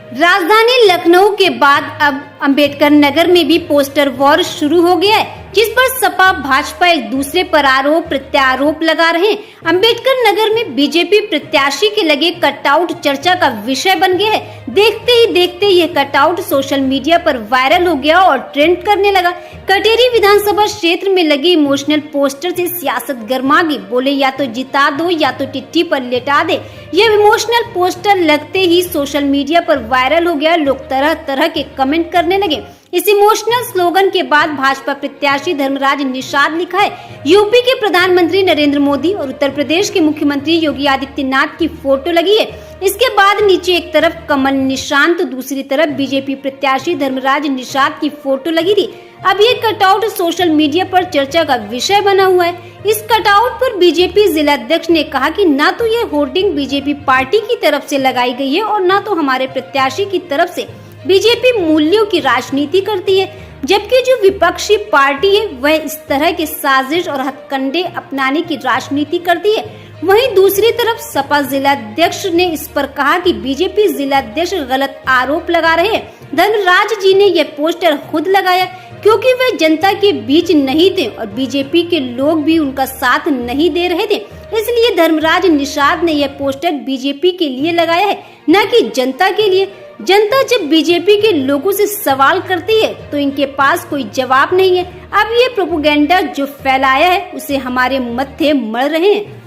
राजधानी लखनऊ के बाद अब अंबेडकर नगर में भी पोस्टर वॉर शुरू हो गया है, जिस पर सपा भाजपा एक दूसरे पर आरोप प्रत्यारोप लगा रहे हैं। अंबेडकर नगर में बीजेपी प्रत्याशी के लगे कटआउट चर्चा का विषय बन गया है। देखते ही देखते यह कटआउट सोशल मीडिया पर वायरल हो गया और ट्रेंड करने लगा। कटेरी विधानसभा क्षेत्र में लगे इमोशनल पोस्टर से सियासत गर्मा गई। बोले या तो जिता दो या तो टिट्टी पर लेटा दे। यह इमोशनल पोस्टर लगते ही सोशल मीडिया पर वायरल हो गया। लोग तरह तरह के कमेंट करने लगे। इस इमोशनल स्लोगन के बाद भाजपा प्रत्याशी धर्मराज निषाद लिखा है, यूपी के प्रधानमंत्री नरेंद्र मोदी और उत्तर प्रदेश के मुख्यमंत्री योगी आदित्यनाथ की फोटो लगी है। इसके बाद नीचे एक तरफ कमल निशान तो दूसरी तरफ बीजेपी प्रत्याशी धर्मराज निषाद की फोटो लगी थी। अब ये कटआउट सोशल मीडिया पर चर्चा का विषय बना हुआ है। इस कटआउट पर बीजेपी जिलाध्यक्ष ने कहा कि न तो ये होर्डिंग बीजेपी पार्टी की तरफ से लगाई गई है और न तो हमारे प्रत्याशी की तरफ से। बीजेपी मूल्यों की राजनीति करती है, जबकि जो विपक्षी पार्टी है वह इस तरह के साजिश और हथकंडे अपनाने की राजनीति करती है। वहीं दूसरी तरफ सपा जिलाध्यक्ष ने इस पर कहा कि बीजेपी जिलाध्यक्ष गलत आरोप लगा रहे हैं। धर्मराज जी ने यह पोस्टर खुद लगाया क्योंकि वे जनता के बीच नहीं थे और बीजेपी के लोग भी उनका साथ नहीं दे रहे थे, इसलिए धर्मराज निषाद ने यह पोस्टर बीजेपी के लिए लगाया है, न कि जनता के लिए। जनता जब बीजेपी के लोगों से सवाल करती है तो इनके पास कोई जवाब नहीं है। अब ये प्रोपेगेंडा जो फैलाया है उसे हमारे मत्थे मर रहे हैं।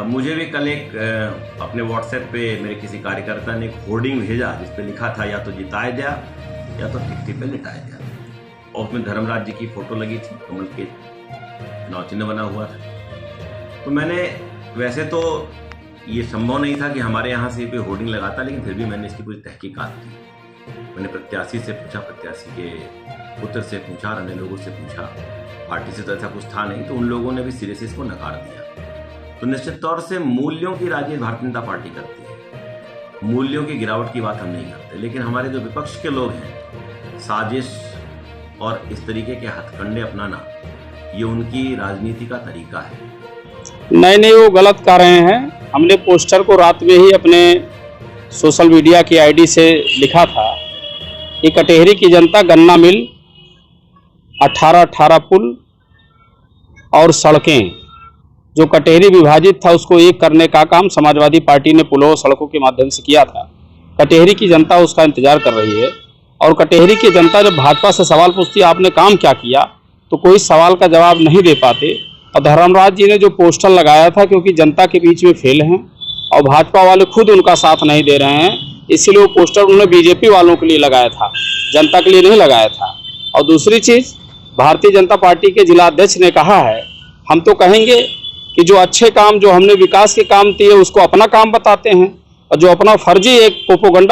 मुझे भी कल एक अपने व्हाट्सएप पे मेरे किसी कार्यकर्ता ने एक होर्डिंग भेजा जिस पे लिखा था या तो जिताए दिया या तो टिकटी पे लिटाए दिया, और उसमें धर्मराज जी की फोटो लगी थी, कमल के नाव चिन्ह बना हुआ था। तो मैंने वैसे तो ये संभव नहीं था कि हमारे यहाँ से कोई होर्डिंग लगाता, लेकिन फिर भी मैंने इसकी पूरी तहकीकात की। मैंने प्रत्याशी से पूछा, प्रत्याशी के पुत्र से पूछा, अन्य लोगों से पूछा। पार्टी से तो ऐसा कुछ था नहीं, तो उन लोगों ने भी सिरे से इसको नकार दिया। तो निश्चित तौर से मूल्यों की राजनीति भारतीय जनता पार्टी करती है, मूल्यों की गिरावट की बात हम नहीं करते, लेकिन हमारे जो विपक्ष के लोग हैं, साजिश और इस तरीके के हथकंडे अपनाना, ये उनकी राजनीति का तरीका है। नहीं, वो गलत कर रहे हैं। हमने पोस्टर को रात में ही अपने सोशल मीडिया की आईडी से लिखा था कि कटेहरी की जनता गन्ना मिल, 18 पुल और सड़कें, जो कटेहरी विभाजित था उसको एक करने का काम समाजवादी पार्टी ने पुलों और सड़कों के माध्यम से किया था। कटेहरी की जनता उसका इंतजार कर रही है, और कटेहरी की जनता जब भाजपा से सवाल पूछती है आपने काम क्या किया, तो कोई सवाल का जवाब नहीं दे पाते। और धर्मराज जी ने जो पोस्टर लगाया था, क्योंकि जनता के बीच में फेल हैं और भाजपा वाले खुद उनका साथ नहीं दे रहे हैं, इसीलिए वो पोस्टर उन्होंने बीजेपी वालों के लिए लगाया था, जनता के लिए नहीं लगाया था। और दूसरी चीज़, भारतीय जनता पार्टी के जिलाध्यक्ष ने कहा है, हम तो कहेंगे कि जो अच्छे काम, जो हमने विकास के काम किए उसको अपना काम बताते हैं, और जो अपना फर्जी एक प्रोपेगेंडा